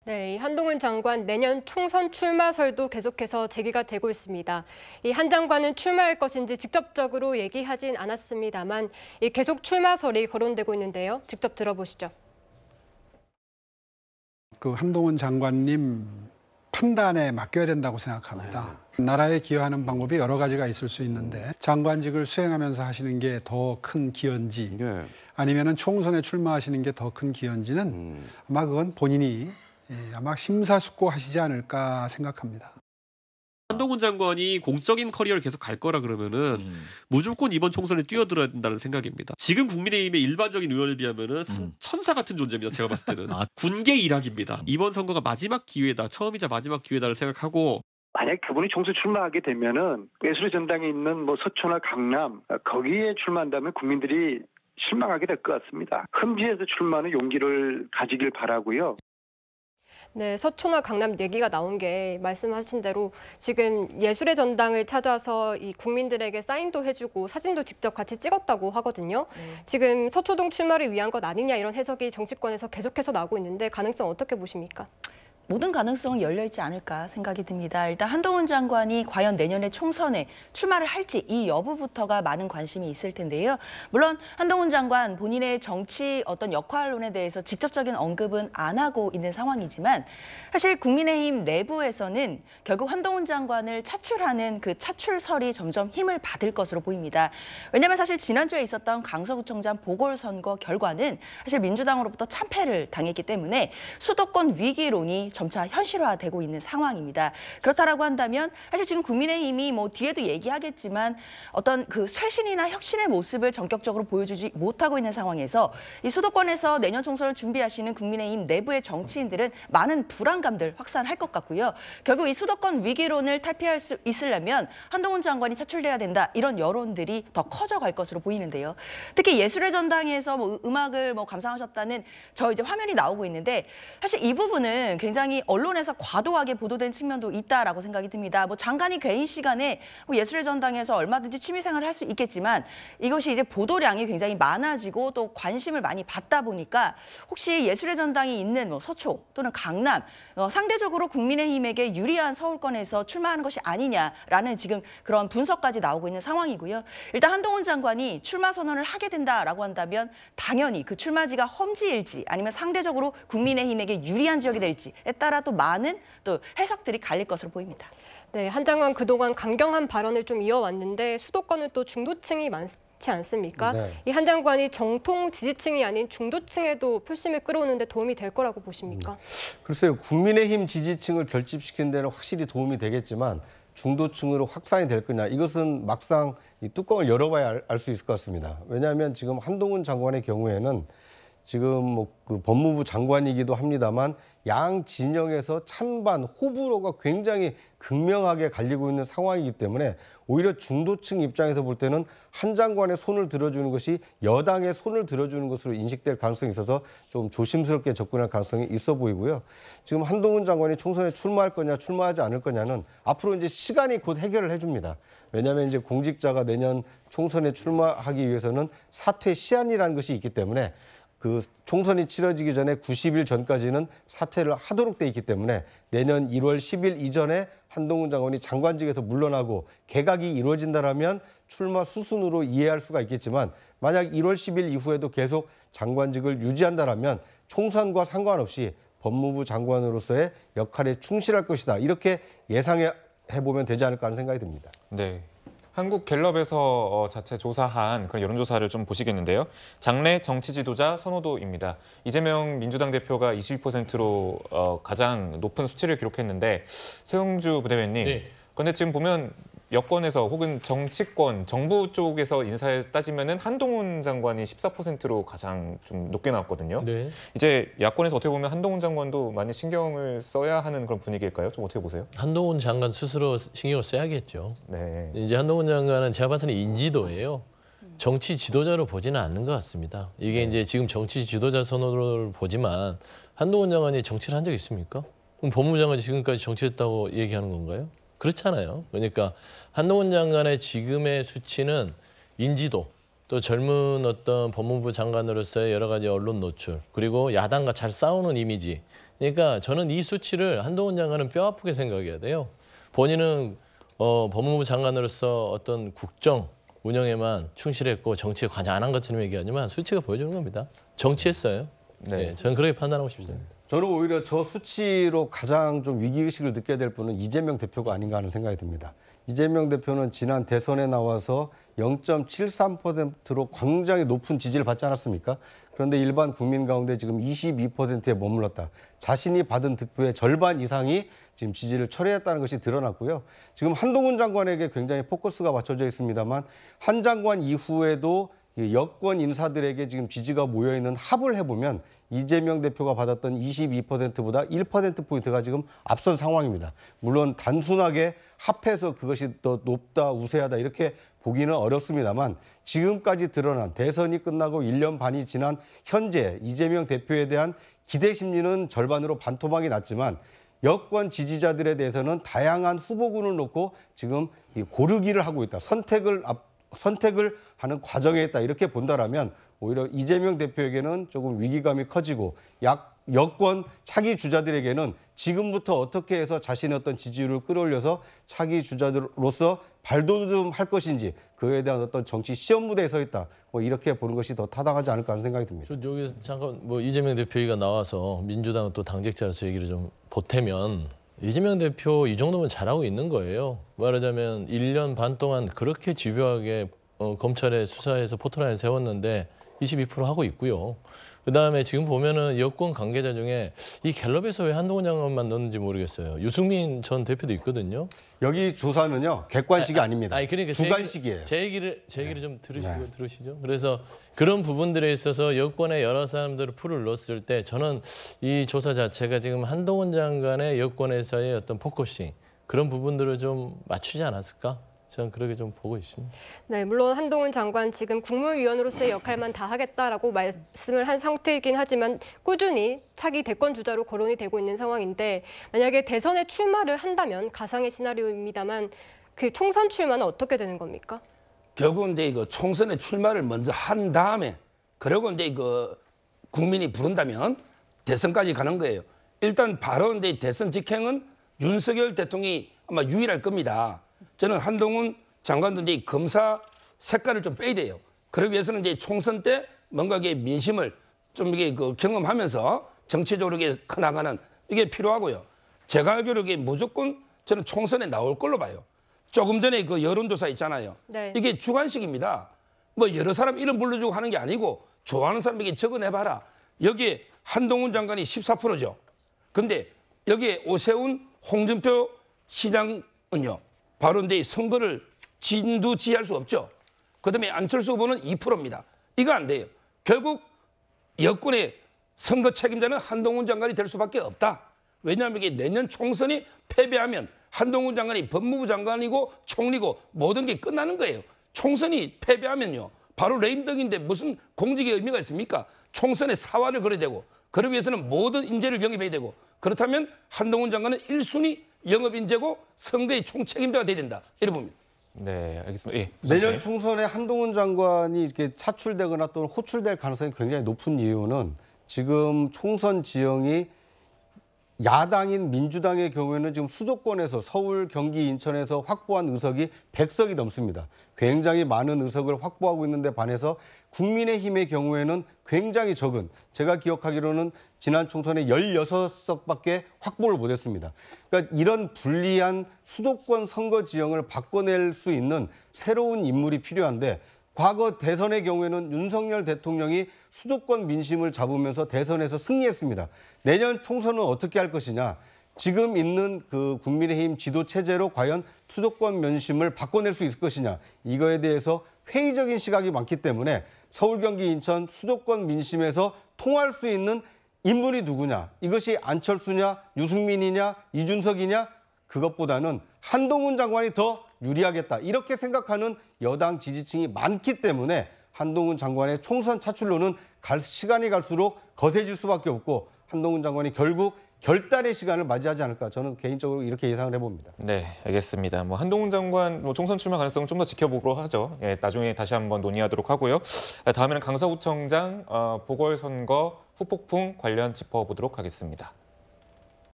네, 이 한동훈 장관 내년 총선 출마설도 계속해서 제기가 되고 있습니다. 이 한 장관은 출마할 것인지 직접적으로 얘기하진 않았습니다만 계속 출마설이 거론되고 있는데요. 직접 들어보시죠. 그 한동훈 장관님 판단에 맡겨야 된다고 생각합니다. 나라에 기여하는 방법이 여러 가지가 있을 수 있는데 장관직을 수행하면서 하시는 게 더 큰 기여인지 아니면은 총선에 출마하시는 게 더 큰 기여인지는 아마 그건 본인이 아마 심사숙고하시지 않을까 생각합니다. 한동훈 장관이 공적인 커리어를 계속 갈 거라 그러면은 무조건 이번 총선에 뛰어들어야 된다는 생각입니다. 지금 국민의힘의 일반적인 의원에 비하면은 천사 같은 존재입니다. 제가 봤을 때는. 군계 일학입니다. 이번 선거가 마지막 기회다. 처음이자 마지막 기회다를 생각하고 만약 그분이 총선 출마하게 되면은 예술의 전당에 있는 뭐 서초나 강남 거기에 출마한다면 국민들이 실망하게 될 것 같습니다. 흠지에서 출마하는 용기를 가지길 바라고요. 네, 서초나 강남 얘기가 나온 게 말씀하신 대로 지금 예술의 전당을 찾아서 이 국민들에게 사인도 해주고 사진도 직접 같이 찍었다고 하거든요. 지금 서초동 출마를 위한 것 아니냐 이런 해석이 정치권에서 계속해서 나오고 있는데 가능성 어떻게 보십니까? 모든 가능성은 열려있지 않을까 생각이 듭니다. 일단 한동훈 장관이 과연 내년에 총선에 출마를 할지 이 여부부터가 많은 관심이 있을 텐데요. 물론 한동훈 장관 본인의 정치 어떤 역할론에 대해서 직접적인 언급은 안 하고 있는 상황이지만 사실 국민의힘 내부에서는 결국 한동훈 장관을 차출하는 그 차출설이 점점 힘을 받을 것으로 보입니다. 왜냐하면 사실 지난주에 있었던 강서구청장 보궐선거 결과는 사실 민주당으로부터 참패를 당했기 때문에 수도권 위기론이 점차 현실화되고 있는 상황입니다. 그렇다라고 한다면 사실 지금 국민의힘이 뭐 뒤에도 얘기하겠지만 어떤 그 쇄신이나 혁신의 모습을 전격적으로 보여주지 못하고 있는 상황에서 이 수도권에서 내년 총선을 준비하시는 국민의힘 내부의 정치인들은 많은 불안감들 확산할 것 같고요. 결국 이 수도권 위기론을 탈피할 수 있으려면 한동훈 장관이 차출돼야 된다 이런 여론들이 더 커져갈 것으로 보이는데요. 특히 예술의 전당에서 뭐 음악을 감상하셨다는 저 이제 화면이 나오고 있는데 사실 이 부분은 굉장히 언론에서 과도하게 보도된 측면도 있다라고 생각이 듭니다. 뭐 장관이 개인 시간에 예술의 전당에서 얼마든지 취미생활을 할 수 있겠지만 이것이 이제 보도량이 굉장히 많아지고 또 관심을 많이 받다 보니까 혹시 예술의 전당이 있는 서초 또는 강남 상대적으로 국민의힘에게 유리한 서울권에서 출마하는 것이 아니냐라는 지금 그런 분석까지 나오고 있는 상황이고요. 일단 한동훈 장관이 출마 선언을 하게 된다라고 한다면 당연히 그 출마지가 험지일지 아니면 상대적으로 국민의힘에게 유리한 지역이 될지에 따라 또 많은 또 해석들이 갈릴 것으로 보입니다. 네, 한 장관 그동안 강경한 발언을 좀 이어왔는데 수도권은 또 중도층이 많지 않습니까? 네. 이 한 장관이 정통 지지층이 아닌 중도층에도 표심을 끌어오는 데 도움이 될 거라고 보십니까? 글쎄요. 국민의힘 지지층을 결집시키는 데는 확실히 도움이 되겠지만 중도층으로 확산이 될 거냐. 이것은 막상 이 뚜껑을 열어봐야 알 수 있을 것 같습니다. 왜냐하면 지금 한동훈 장관의 경우에는 지금 그 법무부 장관이기도 합니다만 양 진영에서 찬반, 호불호가 굉장히 극명하게 갈리고 있는 상황이기 때문에 오히려 중도층 입장에서 볼 때는 한 장관의 손을 들어주는 것이 여당의 손을 들어주는 것으로 인식될 가능성이 있어서 좀 조심스럽게 접근할 가능성이 있어 보이고요. 지금 한동훈 장관이 총선에 출마할 거냐 출마하지 않을 거냐는 앞으로 이제 시간이 곧 해결을 해줍니다. 왜냐하면 이제 공직자가 내년 총선에 출마하기 위해서는 사퇴 시한이라는 것이 있기 때문에 그 총선이 치러지기 전에 90일 전까지는 사퇴를 하도록 돼 있기 때문에 내년 1월 10일 이전에 한동훈 장관이 장관직에서 물러나고 개각이 이루어진다면 출마 수순으로 이해할 수가 있겠지만 만약 1월 10일 이후에도 계속 장관직을 유지한다면 총선과 상관없이 법무부 장관으로서의 역할에 충실할 것이다. 이렇게 예상해 보면 되지 않을까 하는 생각이 듭니다. 네. 한국갤럽에서 자체 조사한 그런 여론조사를 좀 보시겠는데요. 장래 정치 지도자 선호도입니다. 이재명 민주당 대표가 22%로 가장 높은 수치를 기록했는데 세용주 부대변인, 네. 그런데 지금 보면 여권에서 혹은 정치권, 정부 쪽에서 인사에 따지면은 한동훈 장관이 14%로 가장 좀 높게 나왔거든요. 네. 이제 야권에서 어떻게 보면 한동훈 장관도 많이 신경을 써야 하는 그런 분위기일까요? 좀 어떻게 보세요? 한동훈 장관 스스로 신경을 써야겠죠. 네. 이제 한동훈 장관은 제가 봐서는 인지도예요. 정치 지도자로 보지는 않는 것 같습니다. 이게 이제 지금 정치 지도자 선호를 보지만 한동훈 장관이 정치를 한 적 있습니까? 그럼 법무부 장관이 지금까지 정치했다고 얘기하는 건가요? 그렇잖아요. 그러니까 한동훈 장관의 지금의 수치는 인지도, 또 젊은 어떤 법무부 장관으로서의 여러 가지 언론 노출, 그리고 야당과 잘 싸우는 이미지, 그러니까 저는 이 수치를 한동훈 장관은 뼈아프게 생각해야 돼요. 본인은 법무부 장관으로서 어떤 국정 운영에만 충실했고 정치에 관여 안 한 것처럼 얘기하지만 수치가 보여주는 겁니다. 정치했어요. 네, 저는 그렇게 판단하고 싶습니다. 저는 오히려 저 수치로 가장 좀 위기의식을 느껴야 될 분은 이재명 대표가 아닌가 하는 생각이 듭니다. 이재명 대표는 지난 대선에 나와서 0.73%로 굉장히 높은 지지를 받지 않았습니까? 그런데 일반 국민 가운데 지금 22%에 머물렀다. 자신이 받은 득표의 절반 이상이 지금 지지를 철회했다는 것이 드러났고요. 지금 한동훈 장관에게 굉장히 포커스가 맞춰져 있습니다만 한 장관 이후에도 여권 인사들에게 지금 지지가 모여있는 합을 해보면 이재명 대표가 받았던 22%보다 1%포인트가 지금 앞선 상황입니다. 물론 단순하게 합해서 그것이 더 높다, 우세하다 이렇게 보기는 어렵습니다만 지금까지 드러난 대선이 끝나고 1년 반이 지난 현재 이재명 대표에 대한 기대 심리는 절반으로 반토막이 났지만 여권 지지자들에 대해서는 다양한 후보군을 놓고 지금 고르기를 하고 있다. 선택을 하는 과정에 있다. 이렇게 본다라면 오히려 이재명 대표에게는 조금 위기감이 커지고 여권 차기 주자들에게는 지금부터 어떻게 해서 자신의 어떤 지지율을 끌어올려서 차기 주자들로서 발돋움할 것인지 그에 대한 어떤 정치 시험 무대에 서 있다. 뭐 이렇게 보는 것이 더 타당하지 않을까 하는 생각이 듭니다. 저 여기 잠깐 이재명 대표가 나와서 민주당 또 당직자로서 얘기를 좀 보태면 이재명 대표 이 정도면 잘하고 있는 거예요. 말하자면 1년 반 동안 그렇게 집요하게 검찰의 수사에서 포토라인을 세웠는데 22% 하고 있고요. 그다음에 지금 보면은 여권 관계자 중에 이 갤럽에서 왜 한동훈 장관만 넣는지 모르겠어요. 유승민 전 대표도 있거든요. 여기 조사는요 객관식이 아닙니다. 그러니까 주관식이에요. 제 얘기를 좀 들으시죠. 그래서 그런 부분들에 있어서 여권의 여러 사람들을 풀을 넣었을 때 저는 이 조사 자체가 지금 한동훈 장관의 여권에서의 어떤 포커싱 그런 부분들을 좀 맞추지 않았을까? 저는 그렇게 좀 보고 있습니다. 네, 물론 한동훈 장관 지금 국무위원으로서의 역할만 다 하겠다라고 말씀을 한 상태이긴 하지만 꾸준히 차기 대권 주자로 거론이 되고 있는 상황인데 만약에 대선에 출마를 한다면 가상의 시나리오입니다만 그 총선 출마는 어떻게 되는 겁니까? 결국은 이제 그 총선에 출마를 먼저 한 다음에 그리고 이제 그 국민이 부른다면 대선까지 가는 거예요. 일단 바로 이제 대선 직행은 윤석열 대통령이 아마 유일할 겁니다. 저는 한동훈 장관도 이제 검사 색깔을 좀 빼야 돼요. 그러기 위해서는 이제 총선 때 뭔가 이게 민심을 좀 이게 그 경험하면서 정치적으로 이게 커나가는 이게 필요하고요. 제가 알기로 이게 무조건 저는 총선에 나올 걸로 봐요. 조금 전에 그 여론조사 있잖아요. 네. 이게 주관식입니다. 뭐 여러 사람 이름 불러주고 하는 게 아니고 좋아하는 사람에게 적어내봐라. 여기에 한동훈 장관이 14%죠. 근데 여기에 오세훈, 홍준표 시장은요. 바로 이제 선거를 진두지휘할 수 없죠. 그다음에 안철수 후보는 2%입니다. 이거 안 돼요. 결국 여권의 선거 책임자는 한동훈 장관이 될 수밖에 없다. 왜냐하면 이게 내년 총선이 패배하면 한동훈 장관이 법무부 장관이고 총리고 모든 게 끝나는 거예요. 총선이 패배하면요. 바로 레임덕인데 무슨 공직의 의미가 있습니까? 총선에 사활을 걸어야 되고 그러기 위해서는 모든 인재를 영입해야 되고 그렇다면 한동훈 장관은 1순위 영업인재고 선거의 총책임자가 돼야 된다. 이렇게 봅니다. 네, 알겠습니다. 예, 내년 총선에 한동훈 장관이 이렇게 차출되거나 또는 호출될 가능성이 굉장히 높은 이유는 지금 총선 지형이 야당인 민주당의 경우에는 지금 수도권에서 서울, 경기, 인천에서 확보한 의석이 100석이 넘습니다. 굉장히 많은 의석을 확보하고 있는데 반해서 국민의힘의 경우에는 굉장히 적은, 제가 기억하기로는 지난 총선에 16석밖에 확보를 못했습니다. 그러니까 이런 불리한 수도권 선거 지형을 바꿔낼 수 있는 새로운 인물이 필요한데 과거 대선의 경우에는 윤석열 대통령이 수도권 민심을 잡으면서 대선에서 승리했습니다. 내년 총선은 어떻게 할 것이냐. 지금 있는 그 국민의힘 지도 체제로 과연 수도권 민심을 바꿔낼 수 있을 것이냐. 이거에 대해서 회의적인 시각이 많기 때문에 서울, 경기, 인천 수도권 민심에서 통할 수 있는 인물이 누구냐. 이것이 안철수냐, 유승민이냐, 이준석이냐. 그것보다는 한동훈 장관이 더 유리하겠다. 이렇게 생각하는 여당 지지층이 많기 때문에 한동훈 장관의 총선 차출로는 시간이 갈수록 거세질 수밖에 없고 한동훈 장관이 결국 결단의 시간을 맞이하지 않을까. 저는 개인적으로 이렇게 예상을 해봅니다. 네, 알겠습니다. 한동훈 장관 총선 출마 가능성은 좀 더 지켜보도록 하죠. 예, 나중에 다시 한번 논의하도록 하고요. 다음에는 강서구청장 보궐선거 후폭풍 관련 짚어보도록 하겠습니다.